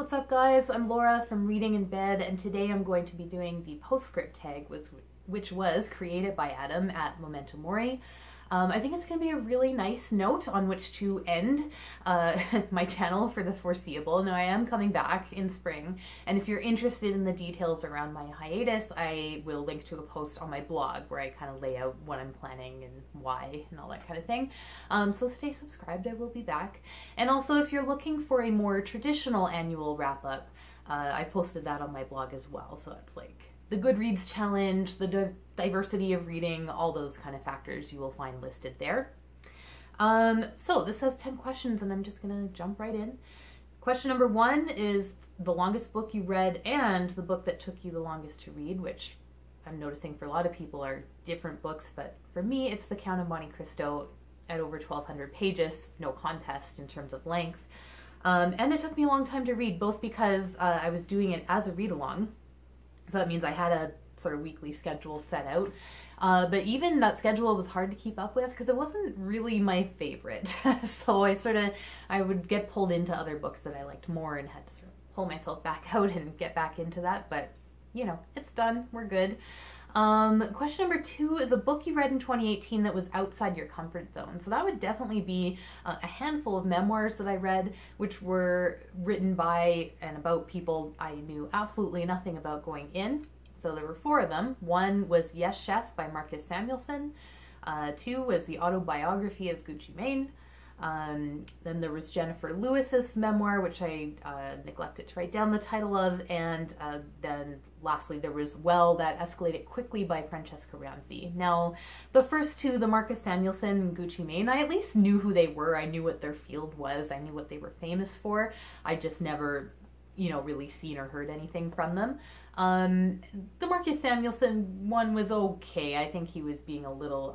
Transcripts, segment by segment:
What's up guys, I'm Laura from Reading in Bed, and today I'm going to be doing the Postscript tag, which was created by Adam at Memento Mori. I think it's going to be a really nice note on which to end my channel for the foreseeable. Now I am coming back in spring, and if you're interested in the details around my hiatus, I will link to a post on my blog where I kind of lay out what I'm planning and why and all that kind of thing. So stay subscribed, I will be back. And also if you're looking for a more traditional annual wrap-up, I posted that on my blog as well, so it's like the Goodreads challenge, the diversity of reading, all those kind of factors you will find listed there. So this has 10 questions and I'm just gonna jump right in. Question number 1 is the longest book you read and the book that took you the longest to read, which I'm noticing for a lot of people are different books, but for me it's The Count of Monte Cristo at over 1,200 pages, no contest in terms of length. And it took me a long time to read, both because I was doing it as a read-along. So that means I had a sort of weekly schedule set out. But even that schedule was hard to keep up with because it wasn't really my favorite. So I would get pulled into other books that I liked more and had to sort of pull myself back out and get back into that. But, you know, it's done. We're good. Question number 2 is a book you read in 2018 that was outside your comfort zone. So that would definitely be a handful of memoirs that I read, which were written by and about people I knew absolutely nothing about going in. So there were 4 of them. 1 was Yes Chef by Marcus Samuelsson. 2 was the autobiography of Gucci Mane. Then there was Jennifer Lewis's memoir, which I neglected to write down the title of, and then lastly there was Well, That Escalated Quickly by Francesca Ramsey. Now, the first 2, the Marcus Samuelsson and Gucci Mane, I at least knew who they were. I knew what their field was. I knew what they were famous for. I just never, you know, really seen or heard anything from them. The Marcus Samuelsson one was okay. I think he was being a little,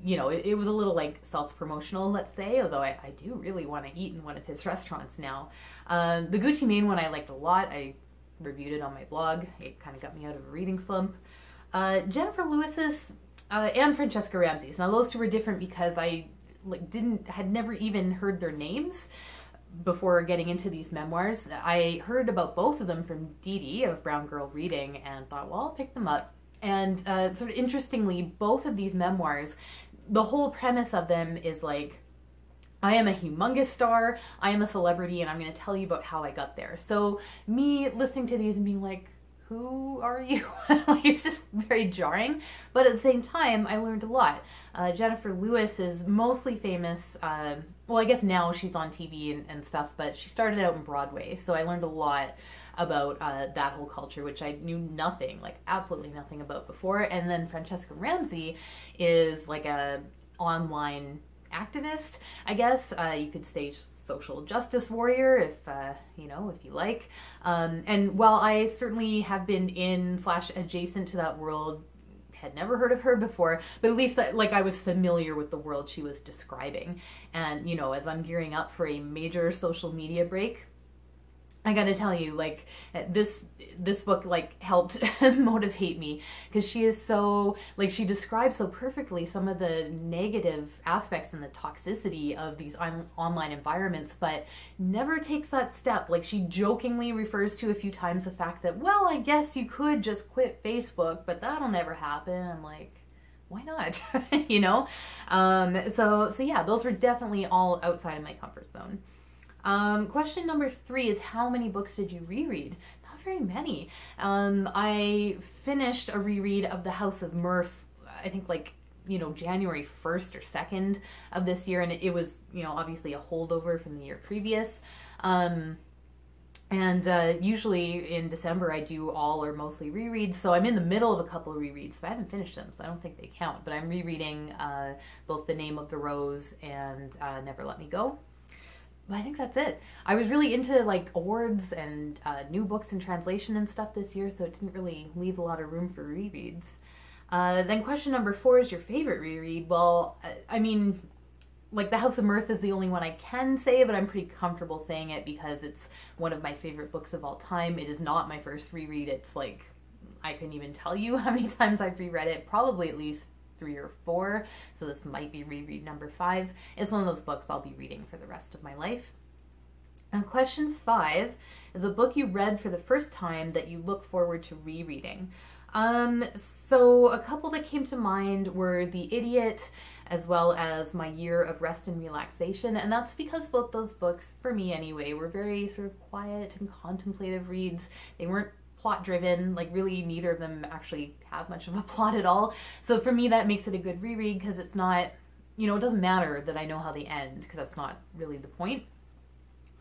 you know, it was a little like self-promotional, let's say, although I do really want to eat in one of his restaurants now. The Gucci Mane one I liked a lot. I reviewed it on my blog. It kind of got me out of a reading slump. Jennifer Lewis's and Francesca Ramsey's. Now those 2 were different because I had never even heard their names before getting into these memoirs. I heard about both of them from Dee Dee of Brown Girl Reading and thought, well, I'll pick them up. And sort of interestingly, both of these memoirs, the whole premise of them is like, I am a humongous star, I am a celebrity, and I'm going to tell you about how I got there. So me listening to these and being like, who are you? It's just very jarring, but at the same time, I learned a lot. Jennifer Lewis is mostly famous, well, I guess now she's on TV and stuff, but she started out in Broadway, so I learned a lot about that whole culture, which I knew nothing, like absolutely nothing about before. And then Francesca Ramsey is like a online activist, I guess. You could say social justice warrior if, you know, if you like. And while I certainly have been in / adjacent to that world, had never heard of her before, but at least like I was familiar with the world she was describing. And, you know, as I'm gearing up for a major social media break, I gotta tell you, like, this book, like, helped motivate me, because she is so, like, she describes so perfectly some of the negative aspects and the toxicity of these online environments, but never takes that step. Like, she jokingly refers to a few times the fact that, well, I guess you could just quit Facebook, but that'll never happen. I'm like, why not? You know? So yeah, those were definitely all outside of my comfort zone. Question number 3 is how many books did you reread? Not very many. I finished a reread of The House of Mirth, I think like, you know, January 1st or 2nd of this year, and it was, you know, obviously a holdover from the year previous. Usually in December I do all or mostly rereads, so I'm in the middle of a couple of rereads, but I haven't finished them, so I don't think they count. But I'm rereading both The Name of the Rose and Never Let Me Go. But I think that's it. I was really into like awards and new books in translation and stuff this year, so it didn't really leave a lot of room for rereads. Then question number 4 is your favorite reread. Well, I mean, like The House of Mirth is the only one I can say, but I'm pretty comfortable saying it because it's one of my favorite books of all time. It is not my first reread. It's like, I couldn't even tell you how many times I've reread it, probably at least 3 or 4, so this might be reread number 5. It's one of those books I'll be reading for the rest of my life. Question 5 is a book you read for the first time that you look forward to rereading. So a couple that came to mind were The Idiot, as well as My Year of Rest and Relaxation, and that's because both those books, for me anyway, were very sort of quiet and contemplative reads. They weren't plot driven, like really neither of them actually have much of a plot at all. So for me that makes it a good reread because it's not, you know, it doesn't matter that I know how they end because that's not really the point.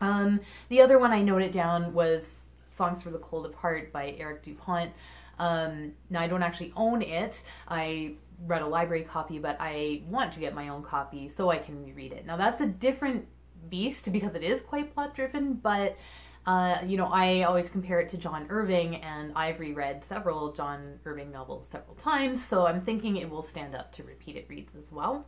The other one I noted down was Songs for the Cold of Heart by Eric Dupont. Now I don't actually own it. I read a library copy, but I want to get my own copy so I can reread it. Now that's a different beast because it is quite plot driven, but you know, I always compare it to John Irving, and I've reread several John Irving novels several times, so I'm thinking it will stand up to repeated reads as well.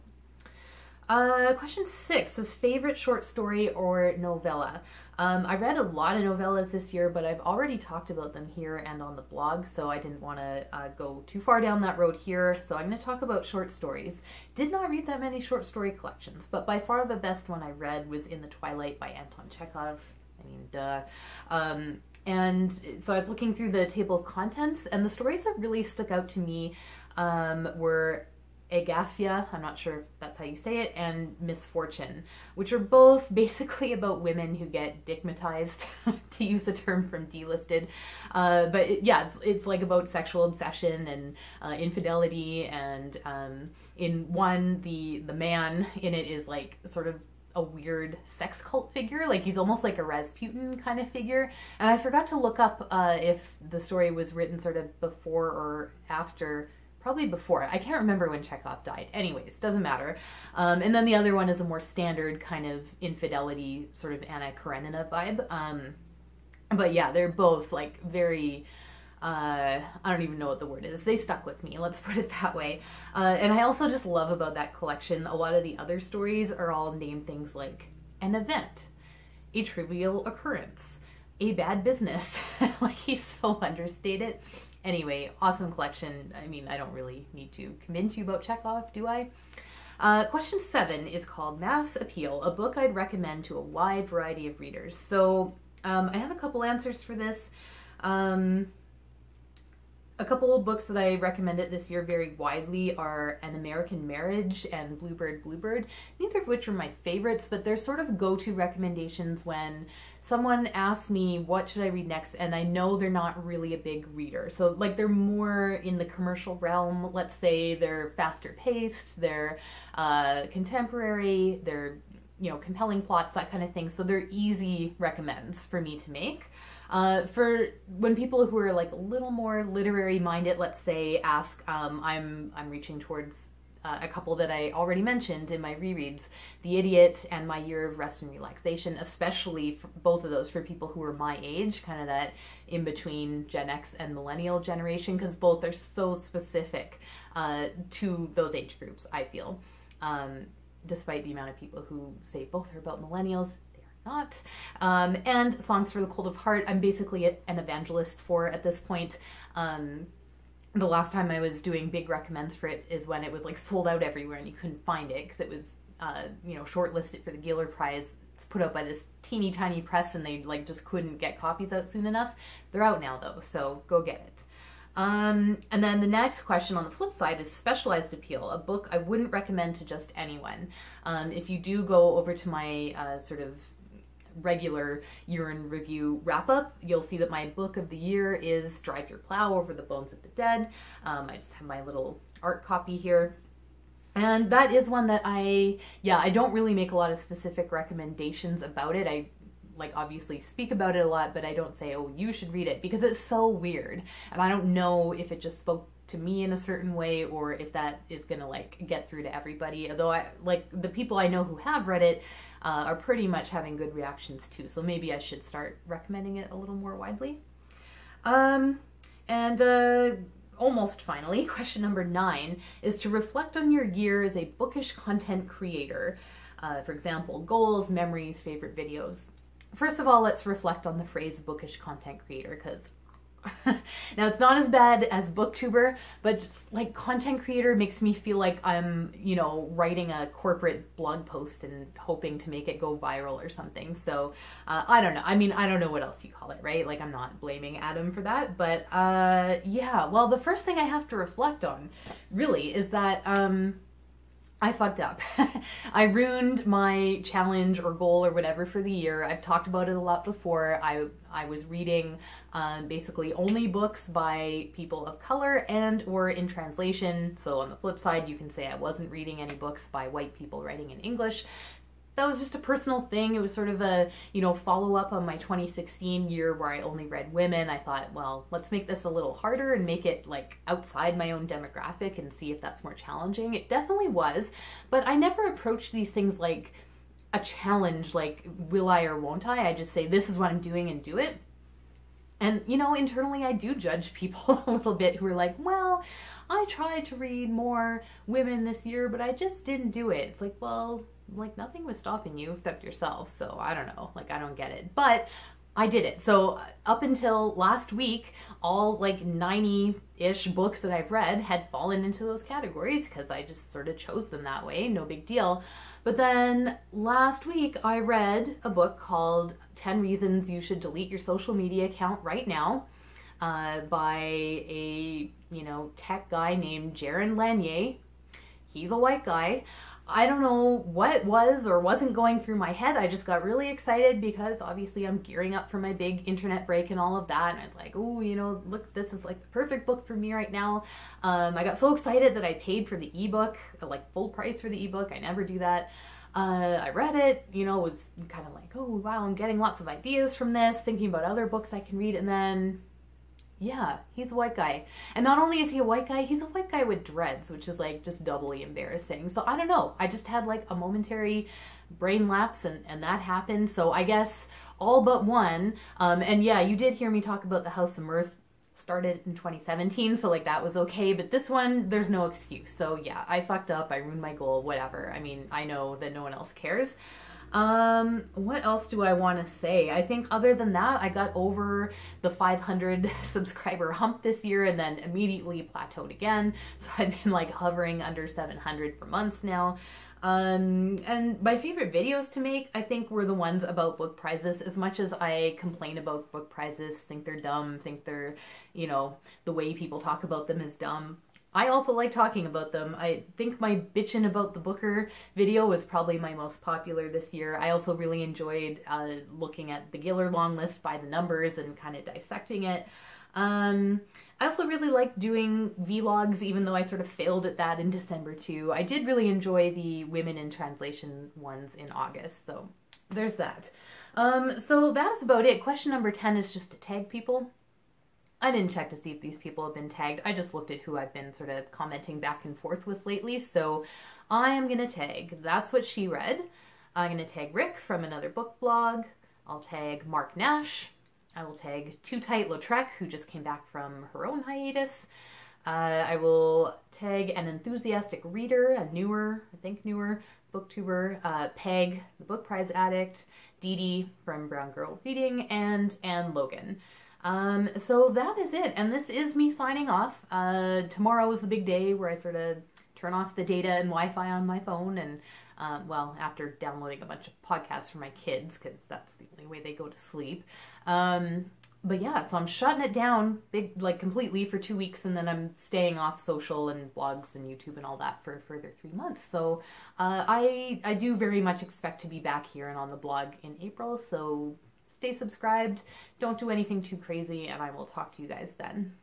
Question 6 was favorite short story or novella. I read a lot of novellas this year, but I've already talked about them here and on the blog, so I didn't want to go too far down that road here, so I'm going to talk about short stories. Did not read that many short story collections, but by far the best one I read was In the Twilight by Anton Chekhov. I mean, duh. And so I was looking through the table of contents, and the stories that really stuck out to me were Agafia, I'm not sure if that's how you say it, and Misfortune, which are both basically about women who get dickmatized, to use the term from Delisted. But yeah, it's like about sexual obsession and infidelity, and in one, the man in it is like sort of a weird sex cult figure, like he's almost like a Rasputin kind of figure. And I forgot to look up if the story was written sort of before or after. Probably before. I can't remember when Chekhov died. Anyways, doesn't matter. And then the other one is a more standard kind of infidelity, sort of Anna Karenina vibe. But yeah, they're both like very, I don't even know what the word is. They stuck with me, let's put it that way. And I also just love about that collection, a lot of the other stories are all named things like an event, a trivial occurrence, a bad business. Like he's so understated. Anyway, awesome collection. I mean, I don't really need to convince you about Chekhov, do I? Question 7 is called Mass Appeal, a book I'd recommend to a wide variety of readers. So I have a couple answers for this. A couple of books that I recommended this year very widely are An American Marriage and Bluebird, Bluebird, neither of which are my favorites, but they're sort of go-to recommendations when someone asks me what should I read next, and I know they're not really a big reader. So like they're more in the commercial realm, let's say they're faster paced, they're contemporary, they're, you know, compelling plots, that kind of thing. So they're easy recommends for me to make. For when people who are like a little more literary minded, let's say, ask, I'm reaching towards a couple that I already mentioned in my rereads, The Idiot and My Year of Rest and Relaxation, especially for both of those for people who are my age, kind of that in between Gen X and millennial generation, because both are so specific to those age groups, I feel. Despite the amount of people who say both are about millennials, not. And Songs for the Cold of Heart, I'm basically an evangelist for at this point. The last time I was doing big recommends for it is when it was like sold out everywhere and you couldn't find it because it was, you know, shortlisted for the Giller Prize. It's put out by this teeny tiny press and they like just couldn't get copies out soon enough. They're out now though, so go get it. And then the next question on the flip side is Specialized Appeal, a book I wouldn't recommend to just anyone. If you do go over to my sort of regular year in review wrap-up, you'll see that my book of the year is Drive Your Plow Over the Bones of the Dead. I just have my little art copy here. And that is one that I don't really make a lot of specific recommendations about it. I like obviously speak about it a lot, but I don't say, oh, you should read it, because it's so weird. And I don't know if it just spoke to me in a certain way or if that is gonna like get through to everybody. Although I like the people I know who have read it are pretty much having good reactions too. So maybe I should start recommending it a little more widely. Almost finally, question number 9 is to reflect on your year as a bookish content creator. For example, goals, memories, favorite videos. First of all, let's reflect on the phrase bookish content creator, because Now it's not as bad as booktuber, but just like content creator makes me feel like I'm, writing a corporate blog post and hoping to make it go viral or something. So I don't know. I mean, I don't know what else you call it, right? Like I'm not blaming Adam for that, but yeah. Well, the first thing I have to reflect on really is that I fucked up. I ruined my challenge or goal or whatever for the year. I've talked about it a lot before. I was reading basically only books by people of color and or in translation. So on the flip side, you can say I wasn't reading any books by white people writing in English. That was just a personal thing. It was sort of a, follow-up on my 2016 year where I only read women. I thought, well, let's make this a little harder and make it like outside my own demographic and see if that's more challenging. It definitely was, but I never approached these things like a challenge, like will I or won't I? I just say, this is what I'm doing and do it. And, internally I do judge people a little bit who are like, well, I tried to read more women this year, but I just didn't do it. It's like, well, like nothing was stopping you except yourself. So I don't know, like I don't get it, but I did it. So up until last week, all like 90-ish books that I've read had fallen into those categories because I just sort of chose them that way, no big deal. But then last week I read a book called 10 Reasons You Should Delete Your Social Media Account Right Now by a, tech guy named Jaron Lanier. He's a white guy. I don't know what was or wasn't going through my head. I just got really excited because obviously I'm gearing up for my big internet break and all of that. And I was like, oh, look, this is like the perfect book for me right now. I got so excited that I paid for the ebook, like full price for the ebook. I never do that. I read it, was kind of like, oh, wow, I'm getting lots of ideas from this, thinking about other books I can read. And then yeah, he's a white guy. And not only is he a white guy, he's a white guy with dreads, which is like just doubly embarrassing. So I don't know. I just had like a momentary brain lapse and that happened. So I guess all but one. And yeah, you did hear me talk about The House of Mirth started in 2017. So like that was okay. But this one, there's no excuse. So yeah, I fucked up. I ruined my goal, whatever. I mean, I know that no one else cares. What else do I want to say? I think other than that, I got over the 500 subscriber hump this year and then immediately plateaued again. So I've been like hovering under 700 for months now. And my favorite videos to make, I think, were the ones about book prizes. As much as I complain about book prizes, think they're dumb, think they're, the way people talk about them is dumb, I also like talking about them. I think my bitchin' about the Booker video was probably my most popular this year. I also really enjoyed looking at the Giller long list by the numbers and kind of dissecting it. I also really liked doing vlogs, even though I sort of failed at that in December too. I did really enjoy the women in translation ones in August, so there's that. So that's about it. Question number 10 is just to tag people. I didn't check to see if these people have been tagged. I just looked at who I've been sort of commenting back and forth with lately. So I am going to tag That's What She Read. I'm going to tag Rick from Another Book Blog. I'll tag Marc Nash. I will tag Tootight Lautrec, who just came back from her own hiatus. I will tag An Enthusiastic Reader, a newer booktuber, Peg, the Book Prize Addict, Dee Dee from Brown Girl Reading, and Anne Logan. So that is it, and this is me signing off. Tomorrow is the big day where I sort of turn off the data and Wi-Fi on my phone, and well, after downloading a bunch of podcasts for my kids, because that's the only way they go to sleep. But yeah, so I'm shutting it down completely for 2 weeks, and then I'm staying off social and blogs and YouTube and all that for a further 3 months. So I do very much expect to be back here and on the blog in April, so stay subscribed, don't do anything too crazy, and I will talk to you guys then.